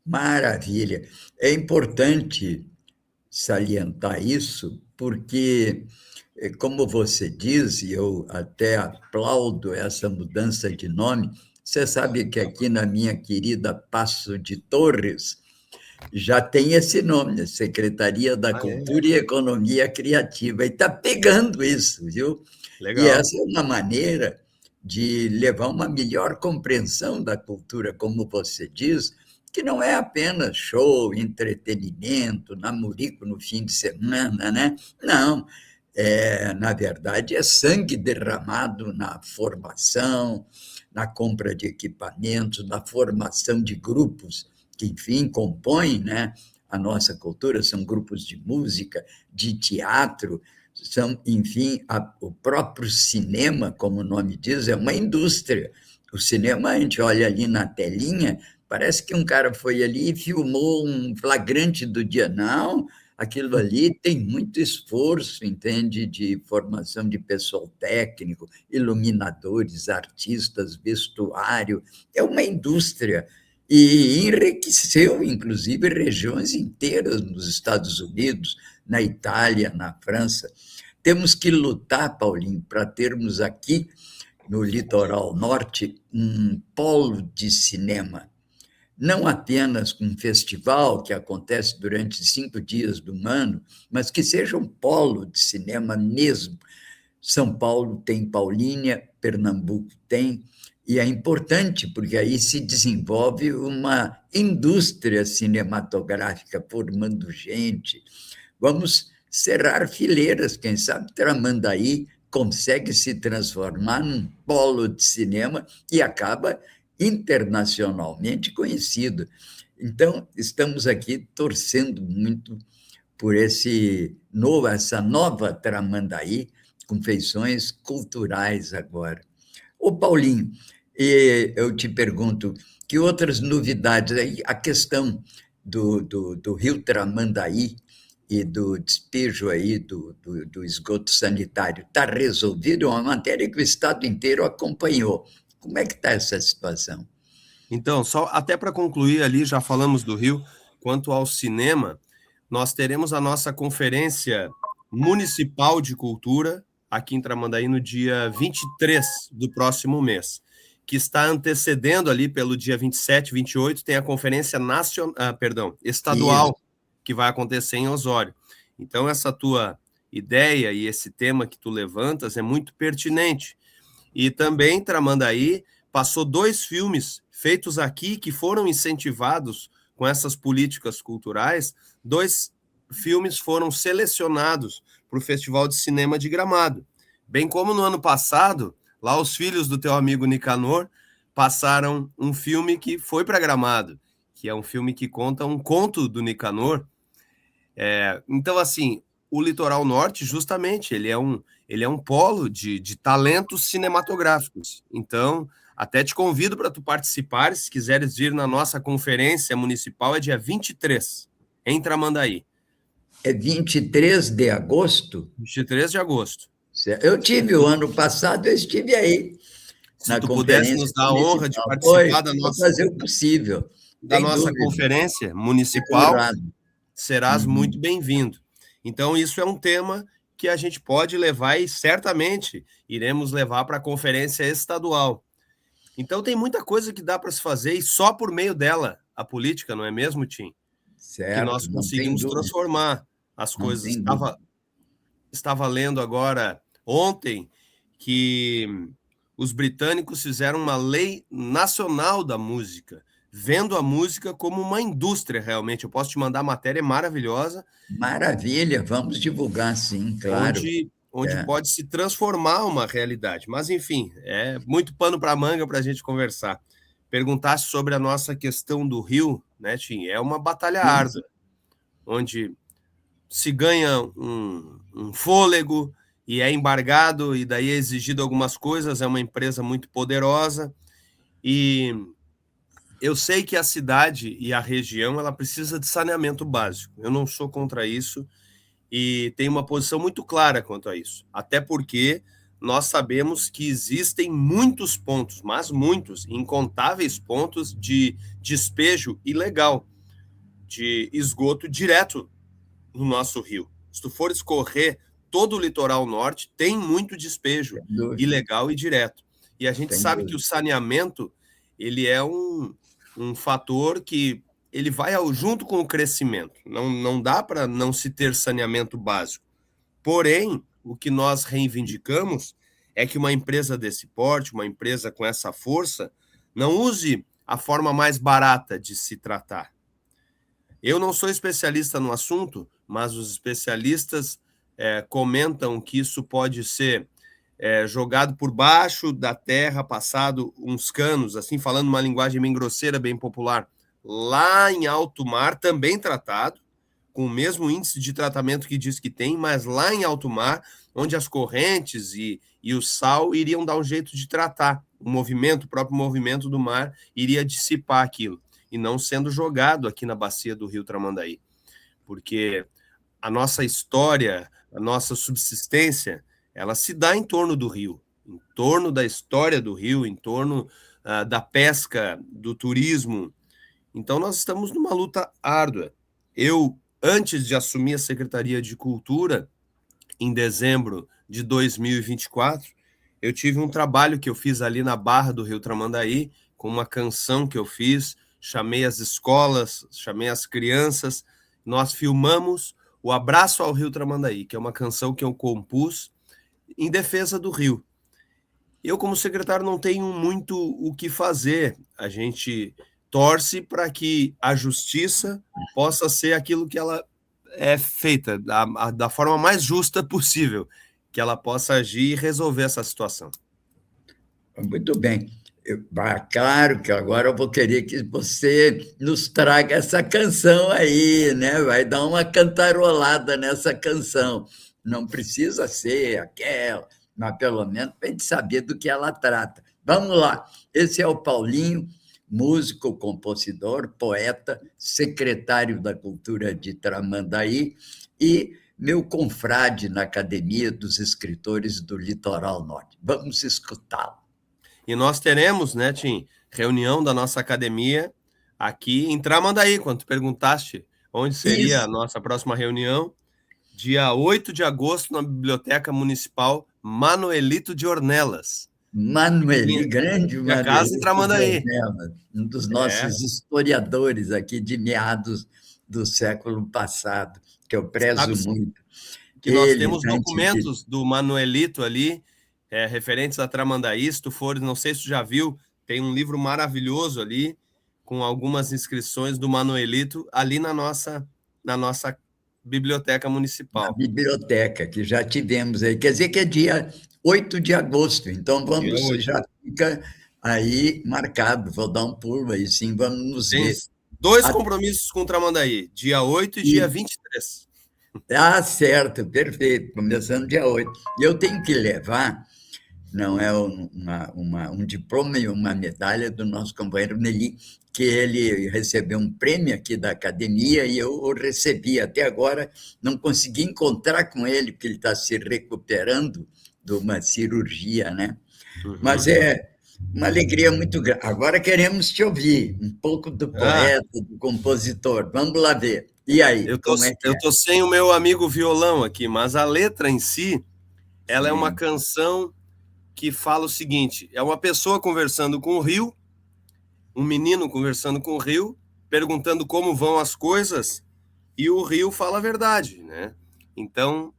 Maravilha. É importante salientar isso, porque, como você diz, e eu até aplaudo essa mudança de nome, você sabe que aqui na minha querida Paço de Torres já tem esse nome, Secretaria da Cultura e Economia Criativa, e está pegando isso, viu? Legal. E essa é uma maneira de levar uma melhor compreensão da cultura, como você diz, que não é apenas show, entretenimento, namorico no fim de semana, né? Não, na verdade, é sangue derramado na formação, na compra de equipamentos, na formação de grupos que, enfim, compõem, né, a nossa cultura, são grupos de música, de teatro, são, enfim, o próprio cinema, como o nome diz, é uma indústria. O cinema, a gente olha ali na telinha, parece que um cara foi ali e filmou um flagrante do dia. Não, aquilo ali tem muito esforço, entende, de formação de pessoal técnico, iluminadores, artistas, vestuário, é uma indústria. E enriqueceu, inclusive, regiões inteiras nos Estados Unidos, na Itália, na França. Temos que lutar, Paulinho, para termos aqui, no litoral norte, um polo de cinema. Não apenas um festival que acontece durante 5 dias do ano, mas que seja um polo de cinema mesmo. São Paulo tem Paulínia, Pernambuco tem, e é importante, porque aí se desenvolve uma indústria cinematográfica, formando gente. Vamos cerrar fileiras, quem sabe Tramandaí consegue se transformar num polo de cinema e acaba internacionalmente conhecido. Então, estamos aqui torcendo muito por essa nova Tramandaí, com feições culturais agora. Ô, Paulinho, eu te pergunto, que outras novidades aí, a questão do Rio Tramandaí e do despejo aí do esgoto sanitário, está resolvido? É uma matéria que o Estado inteiro acompanhou. Como é que está essa situação? Então, só até para concluir ali, já falamos do Rio, quanto ao cinema, nós teremos a nossa conferência municipal de cultura aqui em Tramandaí no dia 23 do próximo mês, que está antecedendo ali pelo dia 27, 28, tem a conferência estadual, Isso. que vai acontecer em Osório. Então, essa tua ideia e esse tema que tu levantas é muito pertinente. E também Tramandaí passou 2 filmes feitos aqui que foram incentivados com essas políticas culturais. 2 filmes foram selecionados para o Festival de Cinema de Gramado. Bem como no ano passado, lá os filhos do teu amigo Nicanor passaram um filme que foi para Gramado, que é um filme que conta um conto do Nicanor. Então, assim, o Litoral Norte, justamente, ele é um polo de talentos cinematográficos. Então, até te convido para tu participar, se quiseres vir na nossa conferência municipal, é dia 23, em Tramandaí. É 23 de agosto? 23 de agosto. Eu tive o ano passado, eu estive aí, Se na tu pudesse conferência nos dar a honra de municipal. participar Vou fazer o possível, da sem nossa dúvida. conferência Fico municipal, honrado. serás muito bem-vindo. Então, isso é um tema que a gente pode levar e certamente iremos levar para a conferência estadual. Então, tem muita coisa que dá para se fazer e só por meio dela, a política, não é mesmo, Tim? Que nós Certo, não tem conseguimos dúvida. transformar as Não coisas. tem dúvida. estava lendo agora ontem que os britânicos fizeram uma lei nacional da música, vendo a música como uma indústria realmente. Eu posso te mandar a matéria, é maravilhosa, Maravilha, vamos divulgar, sim, claro. onde É. pode se transformar uma realidade. Mas, enfim, é muito pano para manga para a gente conversar. Perguntasse sobre a nossa questão do Rio, né, Tim? É uma batalha Isso. árdua, onde se ganha um fôlego e é embargado, e daí é exigido algumas coisas, é uma empresa muito poderosa, e eu sei que a cidade e a região ela precisa de saneamento básico. Eu não sou contra isso e tenho uma posição muito clara quanto a isso. Até porque nós sabemos que existem muitos pontos, mas muitos, incontáveis pontos de despejo ilegal de esgoto direto no nosso rio. Se tu for escorrer todo o litoral norte, tem muito despejo Sem dúvida, ilegal e direto. E a gente sem sabe que o dúvida. saneamento ele é um fator que ele vai junto com o crescimento. Não dá para não se ter saneamento básico. Porém, o que nós reivindicamos é que uma empresa desse porte, uma empresa com essa força, não use a forma mais barata de se tratar. Eu não sou especialista no assunto, mas os especialistas comentam que isso pode ser jogado por baixo da terra, passado uns canos, assim, falando uma linguagem bem grosseira, bem popular, lá em alto mar, também tratado, com o mesmo índice de tratamento que diz que tem, mas lá em alto mar, onde as correntes e o sal iriam dar um jeito de tratar. O próprio movimento do mar iria dissipar aquilo, e não sendo jogado aqui na bacia do Rio Tramandaí. Porque a nossa história, a nossa subsistência, ela se dá em torno do rio, em torno da história do rio, em torno da pesca, do turismo. Então, nós estamos numa luta árdua. Eu, antes de assumir a Secretaria de Cultura, em dezembro de 2024, eu tive um trabalho que eu fiz ali na Barra do Rio Tramandaí, com uma canção que eu fiz, chamei as escolas, chamei as crianças, nós filmamos o Abraço ao Rio Tramandaí, que é uma canção que eu compus em defesa do rio. Eu, como secretário, não tenho muito o que fazer. A gente torce para que a justiça possa ser aquilo que ela é feita, da forma mais justa possível, que ela possa agir e resolver essa situação. Muito bem. Claro que agora eu vou querer que você nos traga essa canção aí, né? Vai dar uma cantarolada nessa canção. Não precisa ser aquela, mas pelo menos para a gente saber do que ela trata. Vamos lá. Esse é o Paulinho, músico, compositor, poeta, secretário da Cultura de Tramandaí e meu confrade na Academia dos Escritores do Litoral Norte. Vamos escutá-lo. E nós teremos, né, Tim, reunião da nossa academia aqui em Tramandaí, quando tu perguntaste onde seria a Isso, nossa próxima reunião, dia 8 de agosto, na Biblioteca Municipal Manuelito de Ornelas. Grande Minha casa em Manuelito de Tramandaí. Ornelas, um dos É, nossos historiadores aqui de meados do século passado, que eu prezo sabe muito. que nós Ele, temos antes de. documentos do Manuelito ali, referentes a Tramandaí, se tu for, não sei se tu já viu, tem um livro maravilhoso ali, com algumas inscrições do Manuelito, ali na nossa biblioteca Na municipal. biblioteca, que já tivemos aí. Quer dizer que é dia 8 de agosto, então Dia vamos, 8. já fica aí marcado. Vou dar um pulo aí, sim, vamos nos Tem ver. dois A- compromissos com Tramandaí, dia 8 e dia E 23. Ah, certo, perfeito, começando dia 8. E eu tenho que levar, não é um diploma e uma medalha do nosso companheiro Nelly, que ele recebeu um prêmio aqui da academia e eu o recebi. Até agora não consegui encontrar com ele, porque ele está se recuperando de uma cirurgia, né? Mas Uhum. é uma alegria muito grande. Agora queremos te ouvir, um pouco do Ah, poeta, do compositor. Vamos lá ver. E aí, eu tô, como é que eu é? tô sem o meu amigo violão aqui, mas a letra em si, ela é uma Sim. canção que fala o seguinte: é uma pessoa conversando com o rio, um menino conversando com o rio, perguntando como vão as coisas, e o rio fala a verdade, né? Então,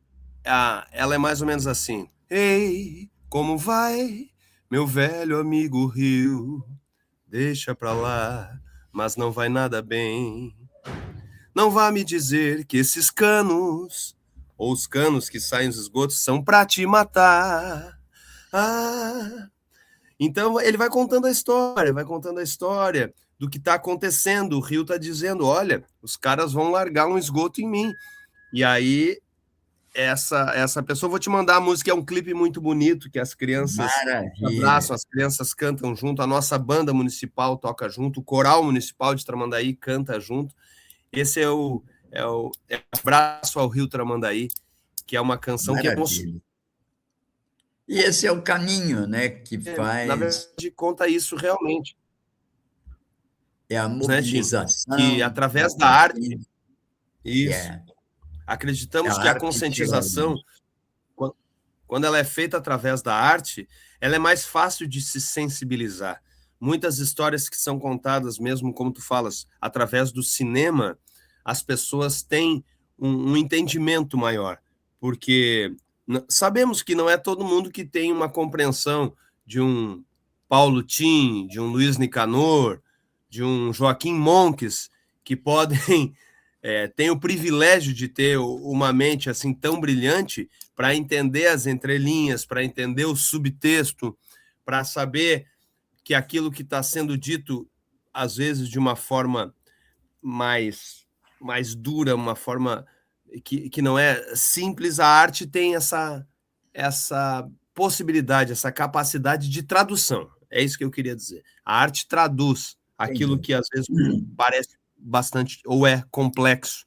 ela é mais ou menos assim. Ei, como vai, meu velho amigo rio? Deixa pra lá, mas não vai nada bem. Não vá me dizer que esses canos, ou os canos que saem dos esgotos, são pra te matar. Ah, então ele vai contando a história do que está acontecendo. O rio está dizendo: olha, os caras vão largar um esgoto em mim. E aí, essa pessoa, vou te mandar a música, é um clipe muito bonito, que as crianças se Maravilha. abraçam, as crianças cantam junto, a nossa banda municipal toca junto, o coral municipal de Tramandaí canta junto. Esse é o Abraço ao Rio Tramandaí, que é uma canção que Maravilha. E esse é o caminho, né, que na faz, verdade, conta isso realmente, é a né, Tim? Que mobilização, a através da arte, consciência, isso, é a acreditamos que a arte tira a conscientização, luz. quando ela é feita através da arte, ela é mais fácil de se sensibilizar. Muitas histórias que são contadas, mesmo como tu falas, através do cinema, as pessoas têm um entendimento maior, porque sabemos que não é todo mundo que tem uma compreensão de um Paulo Tim, de um Luiz Nicanor, de um Joaquim Monques, que podem tem o privilégio de ter uma mente assim tão brilhante para entender as entrelinhas, para entender o subtexto, para saber que aquilo que está sendo dito, às vezes de uma forma mais dura, uma forma que não é simples, a arte tem essa possibilidade, essa capacidade de tradução. É isso que eu queria dizer. A arte traduz Sem aquilo dúvida. que às vezes parece bastante ou é complexo.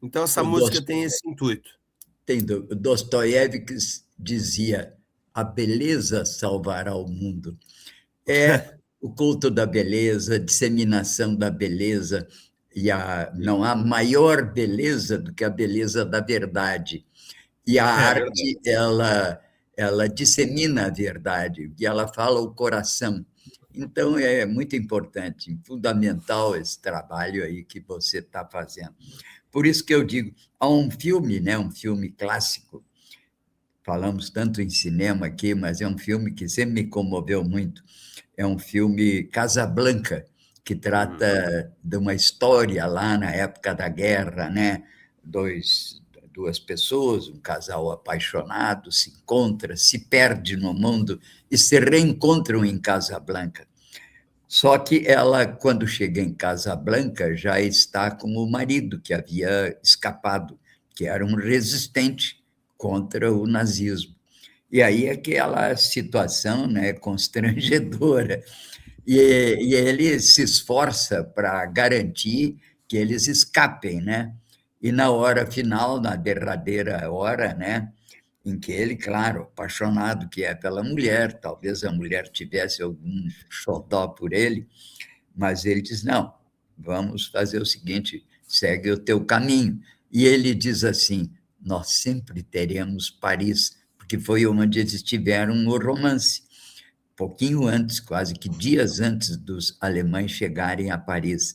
Então, essa O música tem esse intuito. O Dostoiévski dizia: a beleza salvará o mundo. É o culto da beleza, a disseminação da beleza, não há maior beleza do que a beleza da verdade. E a É verdade. arte, ela dissemina a verdade, e ela fala o coração. Então, é muito importante, fundamental esse trabalho aí que você está fazendo. Por isso que eu digo, há um filme, né, um filme clássico, falamos tanto em cinema aqui, mas é um filme que sempre me comoveu muito, é um filme Casablanca, que trata de uma história lá na época da guerra, né? Duas pessoas, um casal apaixonado, se encontra, se perde no mundo e se reencontram em Casablanca. Só que ela, quando chega em Casablanca, já está com o marido que havia escapado, que era um resistente contra o nazismo. E aí aquela situação, né, constrangedora. E ele se esforça para garantir que eles escapem, né? E na hora final, na derradeira hora, né, em que ele, claro, apaixonado que é pela mulher, talvez a mulher tivesse algum xodó por ele, mas ele diz: não, vamos fazer o seguinte, segue o teu caminho. E ele diz assim: nós sempre teremos Paris, porque foi onde eles tiveram o romance, pouquinho antes, quase que dias antes dos alemães chegarem a Paris.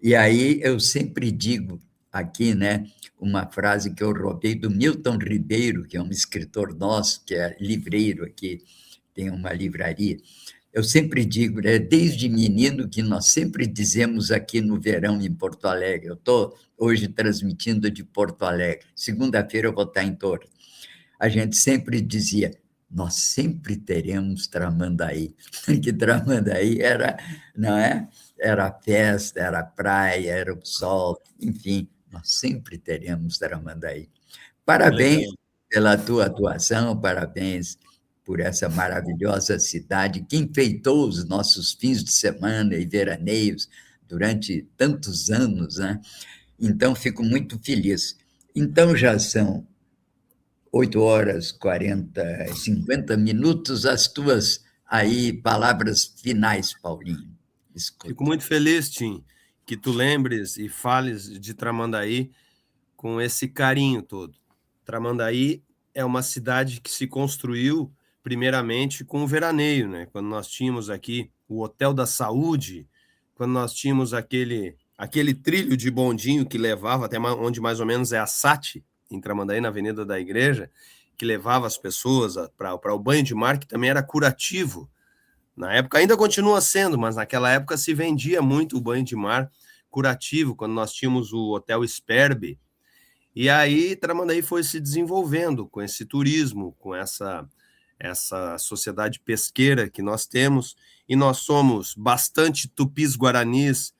E aí eu sempre digo aqui, né, uma frase que eu roubei do Milton Ribeiro, que é um escritor nosso, que é livreiro aqui, tem uma livraria. Eu sempre digo, né, desde menino, que nós sempre dizemos aqui no verão em Porto Alegre. Eu estou hoje transmitindo de Porto Alegre. Segunda-feira eu vou estar em Torres. A gente sempre dizia: nós sempre teremos Tramandaí, que Tramandaí era, não é? Era a festa, era a praia, era o sol, enfim, nós sempre teremos Tramandaí. Parabéns Legal. pela tua atuação, parabéns por essa maravilhosa cidade que enfeitou os nossos fins de semana e veraneios durante tantos anos, né? Então, fico muito feliz. Então, já são 8 horas, 40, 50 minutos, as tuas aí palavras finais, Paulinho. Fico Escuta. muito feliz, Tim, que tu lembres e fales de Tramandaí com esse carinho todo. Tramandaí é uma cidade que se construiu primeiramente com o veraneio, né? Quando nós tínhamos aqui o Hotel da Saúde, quando nós tínhamos aquele trilho de bondinho que levava até onde mais ou menos é a Sati, em Tramandaí, na Avenida da Igreja, que levava as pessoas para o banho de mar, que também era curativo. Na época ainda continua sendo, mas naquela época se vendia muito o banho de mar curativo, quando nós tínhamos o Hotel Sperbe. E aí Tramandaí foi se desenvolvendo com esse turismo, com essa sociedade pesqueira que nós temos, e nós somos bastante tupis guaranis,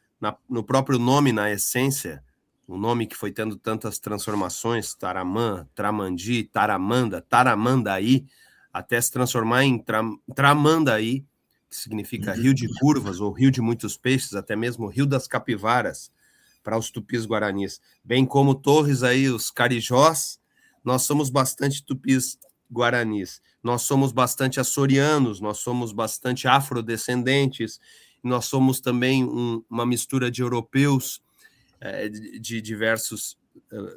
no próprio nome, na essência, o nome que foi tendo tantas transformações, Taramã, Tramandi, Taramanda, Taramandaí, até se transformar em Tramandaí, que significa rio de curvas ou rio de muitos peixes, até mesmo rio das capivaras, para os tupis guaranis. Bem como Torres aí, os carijós, nós somos bastante tupis guaranis. Nós somos bastante açorianos, nós somos bastante afrodescendentes, nós somos também uma mistura de europeus, de diversos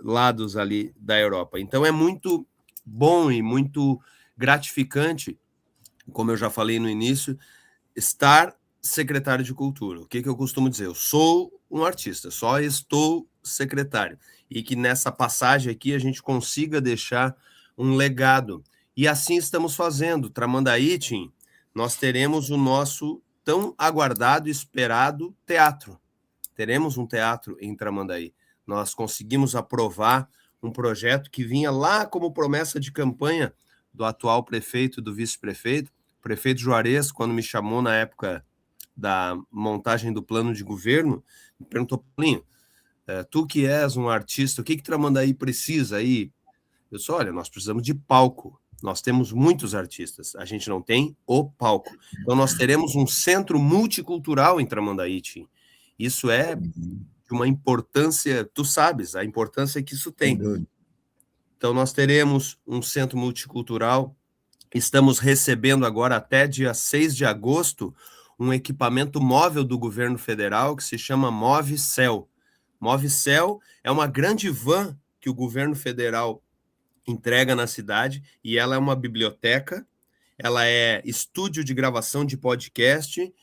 lados ali da Europa. Então é muito bom e muito gratificante, como eu já falei no início, estar secretário de Cultura. O que eu costumo dizer? Eu sou um artista, só estou secretário. E que nessa passagem aqui a gente consiga deixar um legado. E assim estamos fazendo. Tramandaí, Tim, nós teremos o nosso tão aguardado e esperado teatro. Teremos um teatro em Tramandaí. Nós conseguimos aprovar um projeto que vinha lá como promessa de campanha do atual prefeito e do vice-prefeito, o prefeito Juarez, quando me chamou na época da montagem do plano de governo, me perguntou: Paulinho, tu que és um artista, o que Tramandaí precisa aí? Eu disse: olha, nós precisamos de palco. Nós temos muitos artistas, a gente não tem o palco. Então nós teremos um centro multicultural em Tramandaí, Tim. Isso é de uma importância, tu sabes, a importância que isso tem. Então nós teremos um centro multicultural, estamos recebendo agora até dia 6 de agosto um equipamento móvel do governo federal que se chama MoveCel. MoveCel é uma grande van que o governo federal entrega na cidade, e ela é uma biblioteca, ela é estúdio de gravação de podcast,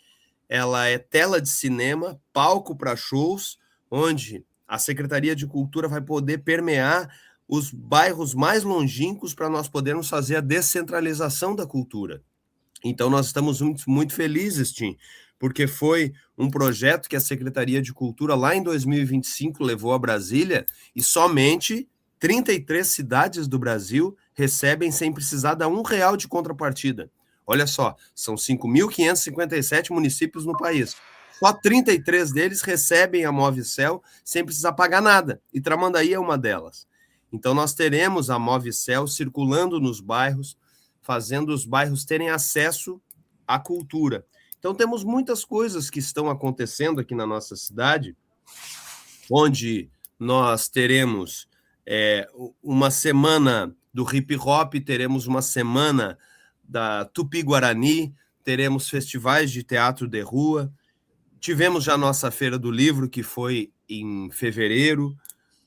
ela é tela de cinema, palco para shows, onde a Secretaria de Cultura vai poder permear os bairros mais longínquos para nós podermos fazer a descentralização da cultura. Então, nós estamos muito, muito felizes, Tim, porque foi um projeto que a Secretaria de Cultura, lá em 2025, levou a Brasília, e somente 33 cidades do Brasil recebem sem precisar dar R$1 de contrapartida. Olha só, são 5.557 municípios no país. Só 33 deles recebem a MoveCel sem precisar pagar nada. E Tramandaí é uma delas. Então, nós teremos a MoveCel circulando nos bairros, fazendo os bairros terem acesso à cultura. Então, temos muitas coisas que estão acontecendo aqui na nossa cidade, onde nós teremos uma semana do hip hop, teremos uma semana da Tupi-Guarani, teremos festivais de teatro de rua, tivemos já a nossa Feira do Livro, que foi em fevereiro.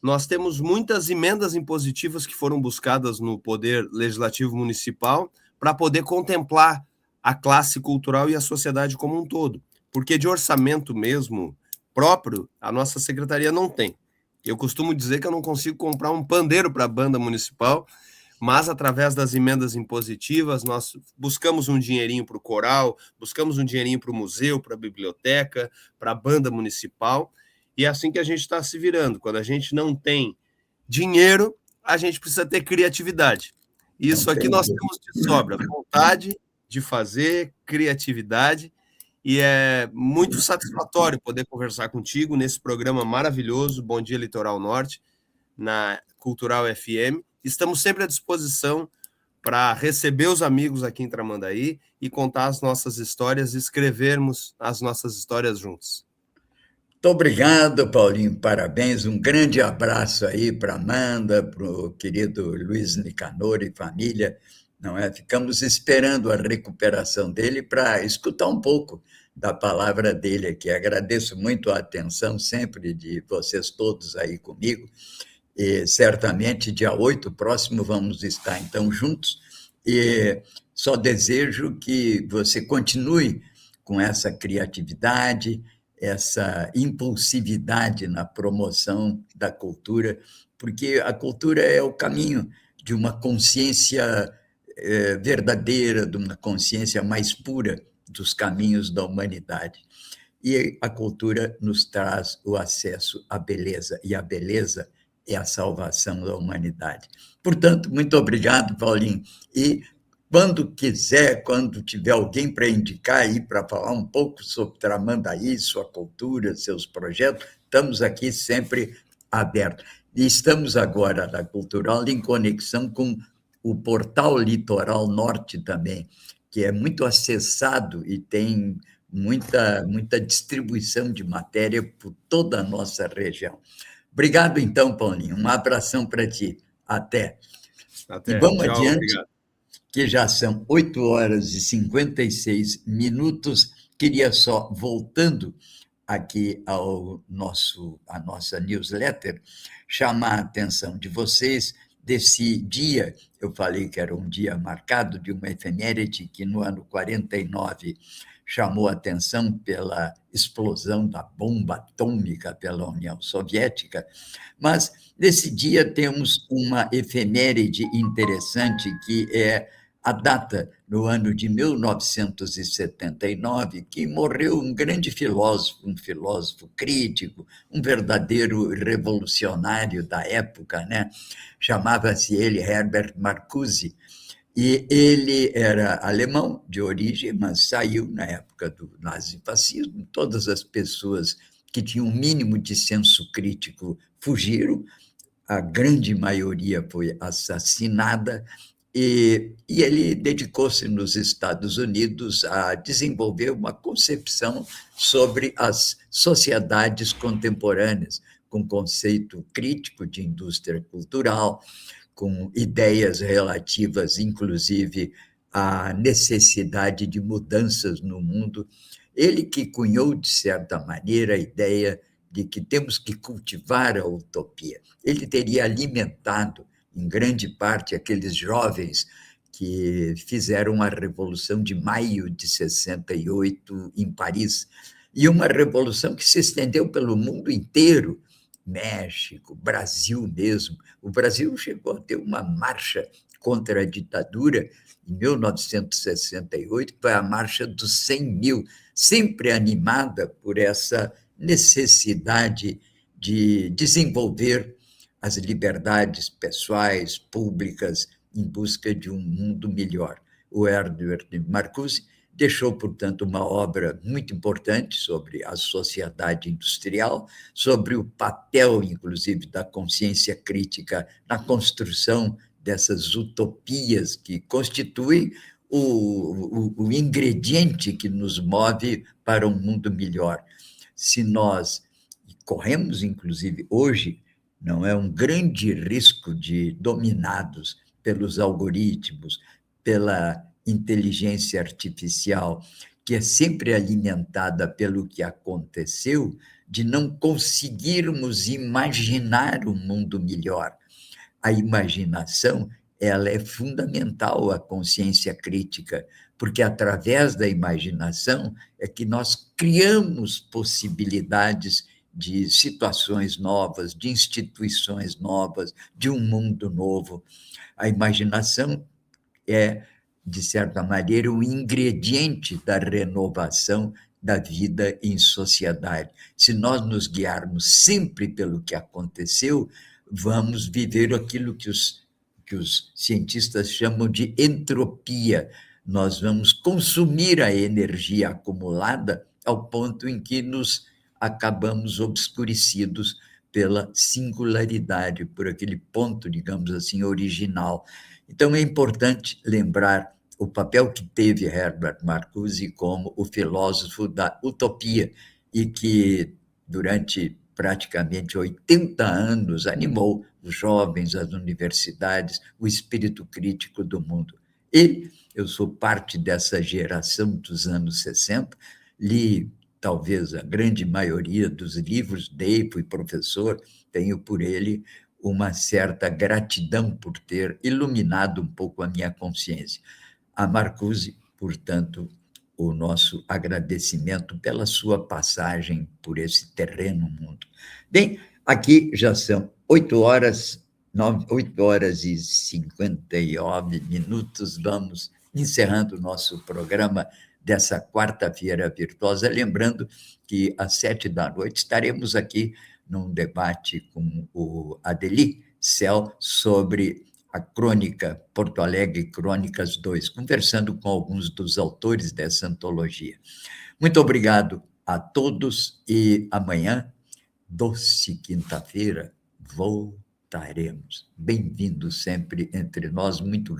Nós temos muitas emendas impositivas que foram buscadas no Poder Legislativo Municipal para poder contemplar a classe cultural e a sociedade como um todo, porque de orçamento mesmo próprio, a nossa secretaria não tem. Eu costumo dizer que eu não consigo comprar um pandeiro para a banda municipal, mas através das emendas impositivas, nós buscamos um dinheirinho para o coral, buscamos um dinheirinho para o museu, para a biblioteca, para a banda municipal, e é assim que a gente está se virando. Quando a gente não tem dinheiro, a gente precisa ter criatividade. Isso aqui nós temos de sobra, vontade de fazer, criatividade, e é muito satisfatório poder conversar contigo nesse programa maravilhoso, Bom Dia Litoral Norte, na Cultural FM. Estamos sempre à disposição para receber os amigos aqui em Tramandaí e contar as nossas histórias, escrevermos as nossas histórias juntos. Muito obrigado, Paulinho, parabéns, um grande abraço aí para Amanda, para o querido Luiz Nicanor e família, não é? Ficamos esperando a recuperação dele para escutar um pouco da palavra dele aqui. Agradeço muito a atenção sempre de vocês todos aí comigo, e certamente dia 8 próximo vamos estar então juntos, e só desejo que você continue com essa criatividade, essa impulsividade na promoção da cultura, porque a cultura é o caminho de uma consciência verdadeira, de uma consciência mais pura dos caminhos da humanidade. E a cultura nos traz o acesso à beleza, e a beleza é a salvação da humanidade. Portanto, muito obrigado, Paulinho. E quando quiser, quando tiver alguém para indicar aí, para falar um pouco sobre Tramandaí, sua cultura, seus projetos, estamos aqui sempre abertos. E estamos agora na Cultural em conexão com o portal Litoral Norte também, que é muito acessado e tem muita distribuição de matéria por toda a nossa região. Obrigado, então, Paulinho. Um abração para ti. Até. E Até. vamos Tchau, adiante, obrigado. que já são 8h56. Queria só, voltando aqui à nossa newsletter, chamar a atenção de vocês desse dia. Eu falei que era um dia marcado de uma efeméride que, no ano 49, chamou a atenção pela explosão da bomba atômica pela União Soviética, mas nesse dia temos uma efeméride interessante, que é a data, no ano de 1979, que morreu um grande filósofo, um filósofo crítico, um verdadeiro revolucionário da época, né? Chamava-se ele Herbert Marcuse, e ele era alemão de origem, mas saiu na época do nazifascismo. Todas as pessoas que tinham um mínimo de senso crítico fugiram, a grande maioria foi assassinada, e ele dedicou-se nos Estados Unidos a desenvolver uma concepção sobre as sociedades contemporâneas, com conceito crítico de indústria cultural, com ideias relativas, inclusive, à necessidade de mudanças no mundo. Ele que cunhou, de certa maneira, a ideia de que temos que cultivar a utopia. Ele teria alimentado, em grande parte, aqueles jovens que fizeram a Revolução de Maio de 68 em Paris, e uma revolução que se estendeu pelo mundo inteiro, México, Brasil mesmo. O Brasil chegou a ter uma marcha contra a ditadura em 1968, que foi a Marcha dos 100 mil, sempre animada por essa necessidade de desenvolver as liberdades pessoais, públicas, em busca de um mundo melhor. O Herbert Marcuse deixou, portanto, uma obra muito importante sobre a sociedade industrial, sobre o papel, inclusive, da consciência crítica na construção dessas utopias que constituem o ingrediente que nos move para um mundo melhor. Se nós corremos, inclusive, hoje, não é um grande risco de, dominados pelos algoritmos, pela inteligência artificial, que é sempre alimentada pelo que aconteceu, de não conseguirmos imaginar um mundo melhor. A imaginação, ela é fundamental à consciência crítica, porque através da imaginação é que nós criamos possibilidades de situações novas, de instituições novas, de um mundo novo. A imaginação é, de certa maneira, um ingrediente da renovação da vida em sociedade. Se nós nos guiarmos sempre pelo que aconteceu, vamos viver aquilo que os cientistas chamam de entropia. Nós vamos consumir a energia acumulada ao ponto em que nos acabamos obscurecidos pela singularidade, por aquele ponto, digamos assim, original. Então, é importante lembrar o papel que teve Herbert Marcuse como o filósofo da utopia, e que, durante praticamente 80 anos, animou os jovens, as universidades, o espírito crítico do mundo. Eu sou parte dessa geração dos anos 60, li talvez a grande maioria dos livros dele, fui professor, tenho por ele uma certa gratidão por ter iluminado um pouco a minha consciência. A Marcuse, portanto, o nosso agradecimento pela sua passagem por esse terreno mundo. Bem, aqui já são 8 horas, 8 horas e 59 minutos, vamos encerrando o nosso programa dessa quarta-feira virtuosa, lembrando que às 7 da noite estaremos aqui num debate com o Adeli Cel sobre a crônica Porto Alegre Crônicas 2, conversando com alguns dos autores dessa antologia. Muito obrigado a todos e amanhã, doce quinta-feira, voltaremos. Bem-vindo sempre entre nós, muito